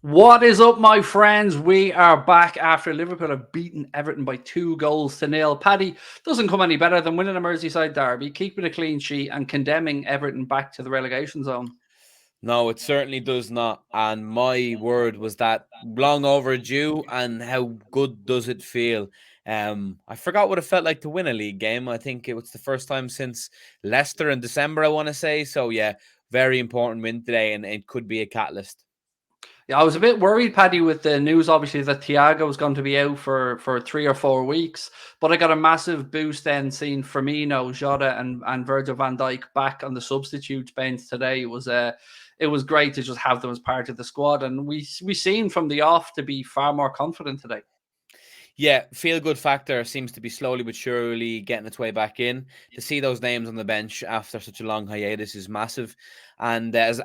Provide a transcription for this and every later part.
What is up, my friends? We are back after Liverpool have beaten Everton by 2-0. Paddy, doesn't come any better than winning a Merseyside derby, keeping a clean sheet and condemning Everton back to the relegation zone. No, it certainly does not. And my word was that long overdue. And how good does it feel? I forgot what it felt like to win a league game. I think it was the first time since Leicester in December, I want to say. So yeah, very important win today, and it could be a catalyst. Yeah, I was a bit worried, Paddy, with the news, obviously, that Thiago was going to be out for 3 or 4 weeks. But I got a massive boost then seeing Firmino, Jota, and Virgil van Dijk back on the substitute bench today. It was great to just have them as part of the squad. And we seem from the off to be far more confident today. Yeah, feel good factor seems to be slowly but surely getting its way back in. To see those names on the bench after such a long hiatus is massive. And as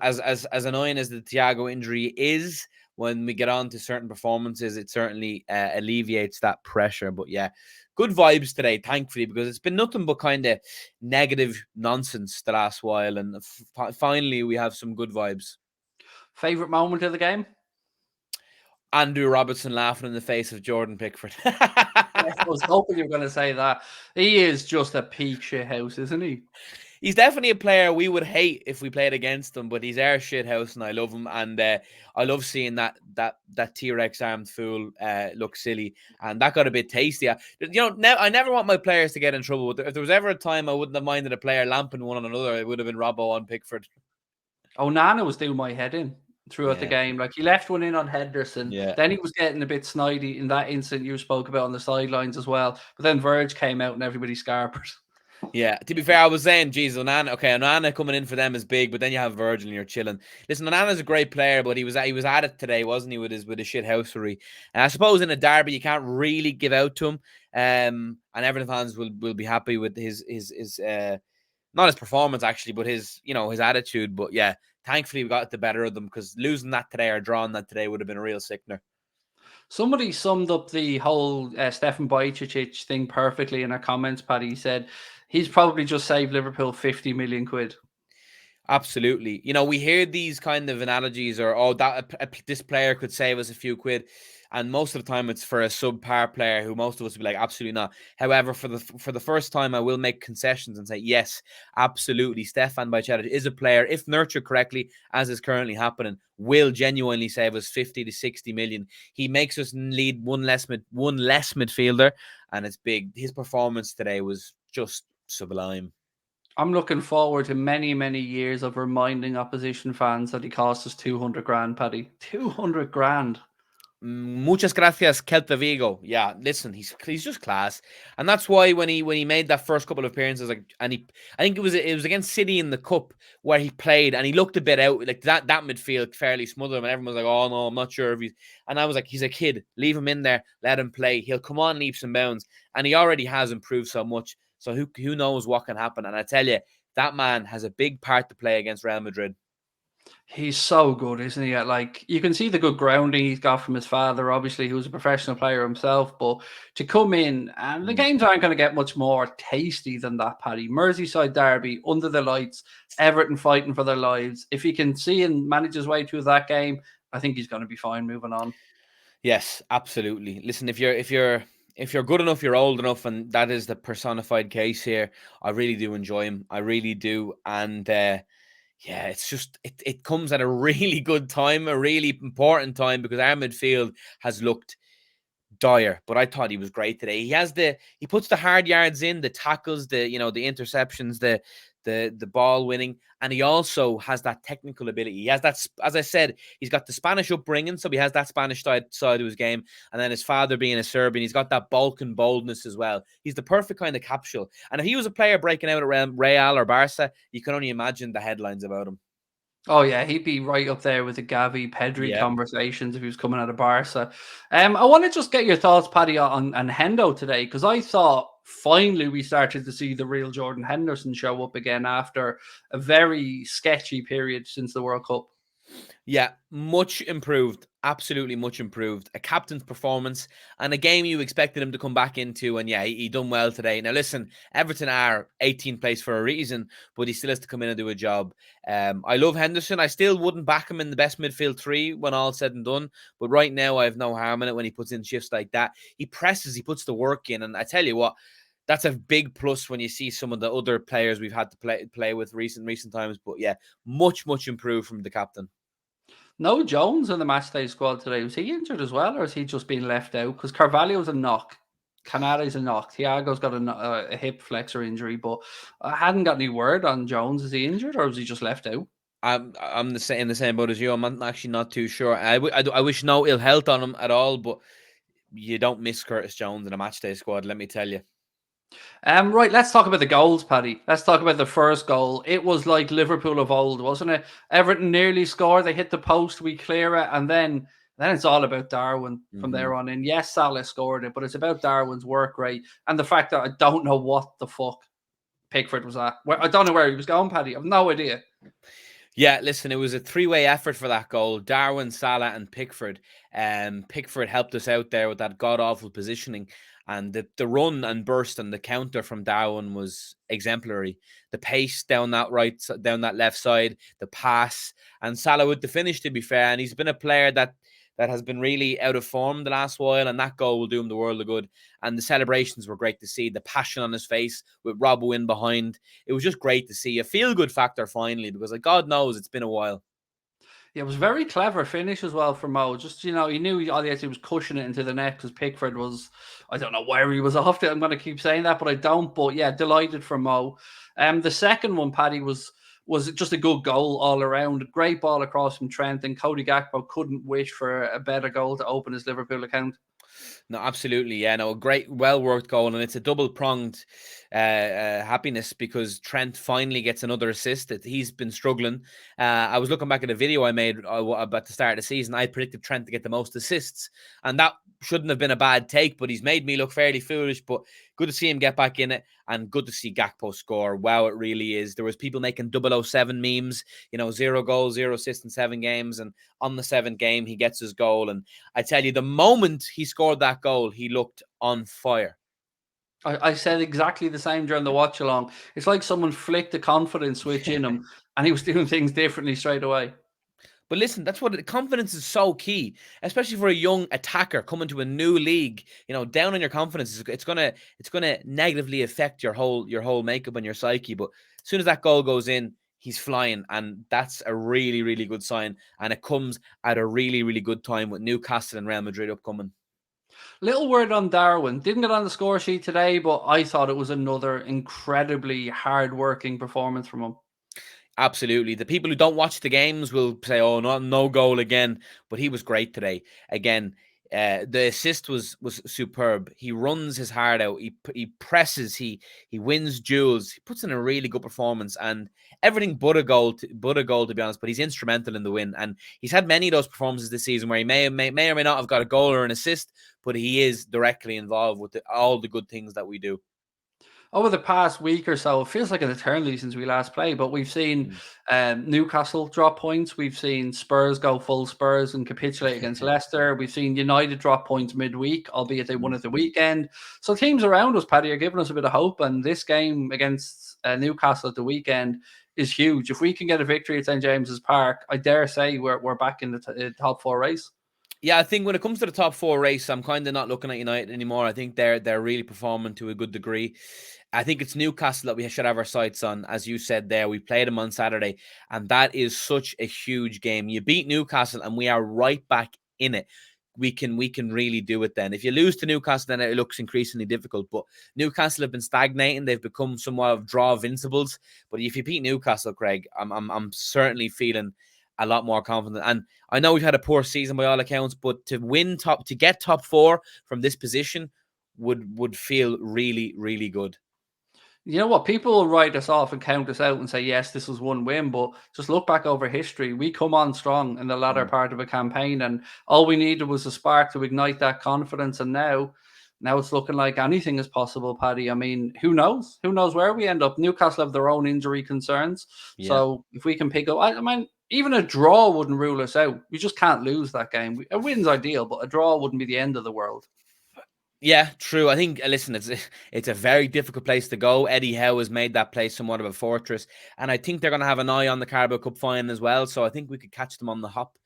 annoying as the Thiago injury is, when we get on to certain performances, it certainly alleviates that pressure. But yeah, good vibes today, thankfully, because it's been nothing but kind of negative nonsense the last while, and finally we have some good vibes. Favorite moment of the game? Andrew Robertson laughing in the face of Jordan Pickford. Yes, I was hoping you were going to say that. He is just a peak shithouse, isn't he? He's definitely a player we would hate if we played against him, but he's our shithouse, and I love him. And I love seeing that T-Rex armed fool look silly, and that got a bit tasty. I never want my players to get in trouble. If there was ever a time I wouldn't have minded a player lamping one on another, it would have been Robbo on Pickford. Oh, Nana was doing my head in throughout the Yeah, game. Like, he left one in on Henderson. yeah. Then he was getting a bit snidey in that incident you spoke about on the sidelines as well. But then Verge came out and everybody scarpered. Yeah, to be fair, I was saying, geez, Onana coming in for them is big, but then you have Virgil and you're chilling. Listen, Onana's a great player, but he was at it today, wasn't he, with his shit housery? And I suppose in a derby you can't really give out to him. And Everton fans will be happy with his not his performance actually, but his attitude. But yeah, thankfully we got the better of them, because losing that today or drawing that today would have been a real sickener. Somebody summed up the whole Stefan BAJCETIC thing perfectly in our comments, Paddy. He said he's probably just saved Liverpool 50 million quid. Absolutely. We hear these kind of analogies, or this player could save us a few quid, and most of the time it's for a subpar player who most of us would be like, absolutely not. However, for the first time, I will make concessions and say, yes, absolutely. Stefan Bajcetic is a player, if nurtured correctly, as is currently happening, will genuinely save us 50 to 60 million. He makes us lead one less midfielder, and it's big. His performance today was just sublime. I'm looking forward to many, many years of reminding opposition fans that he cost us 200 grand, Paddy. 200 grand. Muchas gracias, Celta Vigo. Yeah, listen, he's just class, and that's why when he made that first couple of appearances, I think it was against City in the cup where he played, and he looked a bit out, like that midfield fairly smothered him, and everyone was like, oh no, I'm not sure if he's. And I was like, he's a kid, leave him in there, let him play. He'll come on leaps and bounds, and he already has improved so much. So who knows what can happen? And I tell you, that man has a big part to play against Real Madrid. He's so good, isn't he? Like, you can see the good grounding he's got from his father, obviously, who's a professional player himself. But to come in, and the Mm. games aren't going to get much more tasty than that, Paddy. Merseyside derby, under the lights, Everton fighting for their lives. If he can see and manage his way through that game, I think he's going to be fine moving on. Yes, absolutely. Listen, if you're good enough, you're old enough, and that is the personified case here. I really do enjoy him. I really do, and yeah, it's just it comes at a really good time, a really important time, because our midfield has looked dire, but I thought he was great today. He puts the hard yards in, the tackles, the interceptions, the ball winning, and he also has that technical ability. He has that, as I said, he's got the Spanish upbringing, so he has that Spanish side of his game, and then his father being a Serbian, he's got that Balkan boldness as well. He's the perfect kind of capsule. And if he was a player breaking out around Real or Barca, you can only imagine the headlines about him. Oh yeah, he'd be right up there with the Gavi Pedri Yeah. conversations if he was coming out of Barca. I want to just get your thoughts, Paddy, on Hendo today, because I thought finally we started to see the real Jordan Henderson show up again after a very sketchy period since the World Cup. Yeah, much improved. Absolutely much improved. A captain's performance and a game you expected him to come back into. And yeah, he done well today. Now, listen, Everton are 18th place for a reason, but he still has to come in and do a job. I love Henderson. I still wouldn't back him in the best midfield three when all said and done. But right now, I have no harm in it when he puts in shifts like that. He presses, he puts the work in. And I tell you what, that's a big plus when you see some of the other players we've had to play with recent times. But yeah, much improved from the captain. No Jones in the matchday squad today. Was he injured as well, or is he just being left out? Because Carvalho's a knock, Canada's a knock, Thiago's got a hip flexor injury, but I hadn't got any word on Jones. Is he injured, or was he just left out? I'm in the same boat as you. I'm actually not too sure. I wish no ill health on him at all, but you don't miss Curtis Jones in a matchday squad. Let me tell you. Right, let's talk about the goals, Paddy. Let's talk about the first goal. It was like Liverpool of old, wasn't it? Everton nearly scored. They hit the post, we clear it, and then it's all about Darwin from there on in. Yes, Salah scored it, but it's about Darwin's work rate and the fact that I don't know what the fuck Pickford was at. I don't know where he was going, Paddy. I have no idea. Yeah, listen, it was a three-way effort for that goal. Darwin, Salah, and Pickford. Pickford helped us out there with that god-awful positioning. And the run and burst and the counter from Darwin was exemplary. The pace down that left side, the pass, and Salah with the finish, to be fair. And he's been a player that has been really out of form the last while, and that goal will do him the world of good. And the celebrations were great to see. The passion on his face with Robbo in behind. It was just great to see a feel-good factor finally, because like God knows it's been a while. Yeah, it was very clever finish as well for Mo. Just, he knew all he had to do was cushion it into the net because Pickford was, I don't know where he was off to. I'm going to keep saying that, but I don't. But yeah, delighted for Mo. The second one, Paddy, was just a good goal all around. Great ball across from Trent, and Cody Gakpo couldn't wish for a better goal to open his Liverpool account. No, absolutely. Yeah, no, a great, well-worked goal. And it's a double-pronged happiness because Trent finally gets another assist. He's been struggling. I was looking back at a video I made about the start of the season. I predicted Trent to get the most assists. And that shouldn't have been a bad take, but he's made me look fairly foolish. But good to see him get back in it and good to see Gakpo score. Wow, it really is. There was people making 007 memes, 0 goals, 0 assists in 7 games. And on the 7th game, he gets his goal. And I tell you, the moment he scored that goal, he looked on fire. I said exactly the same during the watch along. It's like someone flicked the confidence switch in him and he was doing things differently straight away. But listen, that's what confidence is so key, especially for a young attacker coming to a new league. Down on your confidence, it's gonna negatively affect your whole makeup and your psyche. But as soon as that goal goes in, he's flying, and that's a really, really good sign. And it comes at a really, really good time with Newcastle and Real Madrid upcoming. Little word on Darwin. Didn't get on the score sheet today, but I thought it was another incredibly hard-working performance from him. Absolutely. The people who don't watch the games will say, "Oh, no goal again," but he was great today. Again, the assist was superb. He runs his heart out. He presses. He wins duels. He puts in a really good performance and everything but a goal. To be honest, but he's instrumental in the win. And he's had many of those performances this season where he may or may not have got a goal or an assist, but he is directly involved with all the good things that we do. Over the past week or so, it feels like an eternity since we last played, but we've seen Newcastle drop points. We've seen Spurs go full Spurs and capitulate against Leicester. We've seen United drop points midweek, albeit they won at the weekend. So teams around us, Paddy, are giving us a bit of hope. And this game against Newcastle at the weekend is huge. If we can get a victory at St. James's Park, I dare say we're back in the top 4 race. Yeah, I think when it comes to the top 4 race, I'm kind of not looking at United anymore. I think they're really performing to a good degree. I think it's Newcastle that we should have our sights on. As you said there, we played them on Saturday, and that is such a huge game. You beat Newcastle, and we are right back in it. We can really do it then. If you lose to Newcastle, then it looks increasingly difficult. But Newcastle have been stagnating. They've become somewhat of draw invincibles. But if you beat Newcastle, Craig, I'm certainly feeling a lot more confident. And I know we've had a poor season by all accounts, but to get top 4 from this position would feel really, really good. You know what? People will write us off and count us out and say, yes, this was one win. But just look back over history. We come on strong in the latter part of a campaign. And all we needed was a spark to ignite that confidence. And now it's looking like anything is possible, Paddy. I mean, who knows? Who knows where we end up? Newcastle have their own injury concerns. Yeah. So if we can pick up, I mean, even a draw wouldn't rule us out. We just can't lose that game. A win's ideal, but a draw wouldn't be the end of the world. Yeah, true. I think, listen, it's a very difficult place to go. Eddie Howe has made that place somewhat of a fortress. And I think they're going to have an eye on the Carabao Cup final as well. So I think we could catch them on the hop.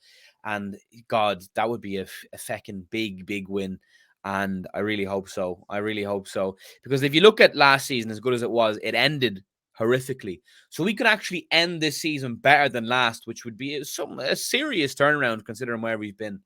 And God, that would be a fecking big, big win. And I really hope so. I really hope so. Because if you look at last season, as good as it was, it ended horrifically. So we could actually end this season better than last, which would be a serious turnaround considering where we've been.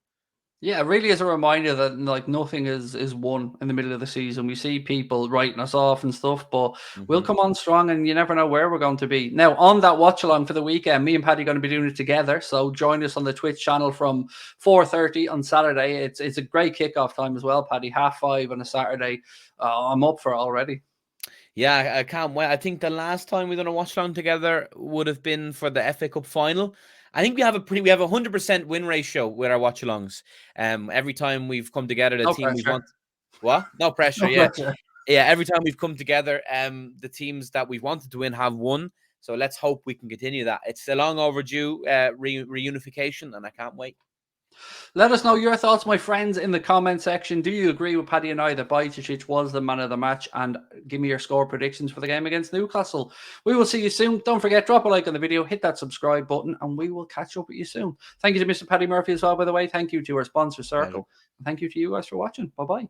Yeah, it really is a reminder that like nothing is won in the middle of the season. We see people writing us off and stuff, but we'll come on strong, and you never know where we're going to be. Now, on that watch along for the weekend, me and Paddy are going to be doing it together. So join us on the Twitch channel from 4:30 on Saturday. It's a great kickoff time as well, Paddy. 5:30 on a Saturday. I'm up for it already. Yeah, I can't wait. I think the last time we done a watch along together would have been for the FA Cup final. I think we have a 100% win ratio with our watch alongs. Every time we've come together, the No team we pressure. want. What? No pressure. No Yeah, pressure. yeah. Every time we've come together, the teams that we've wanted to win have won. So let's hope we can continue that. It's a long overdue reunification, and I can't wait. Let us know your thoughts, my friends, in the comment section. Do you agree with Paddy and I that BAJCETIC was the man of the match? And give me your score predictions for the game against Newcastle. We will see you soon. Don't forget, drop a like on the video, hit that subscribe button, and we will catch up with you soon. Thank you to Mr. Paddy Murphy as well, by the way. Thank you to our sponsor, Circle. And thank you to you guys for watching. Bye-bye.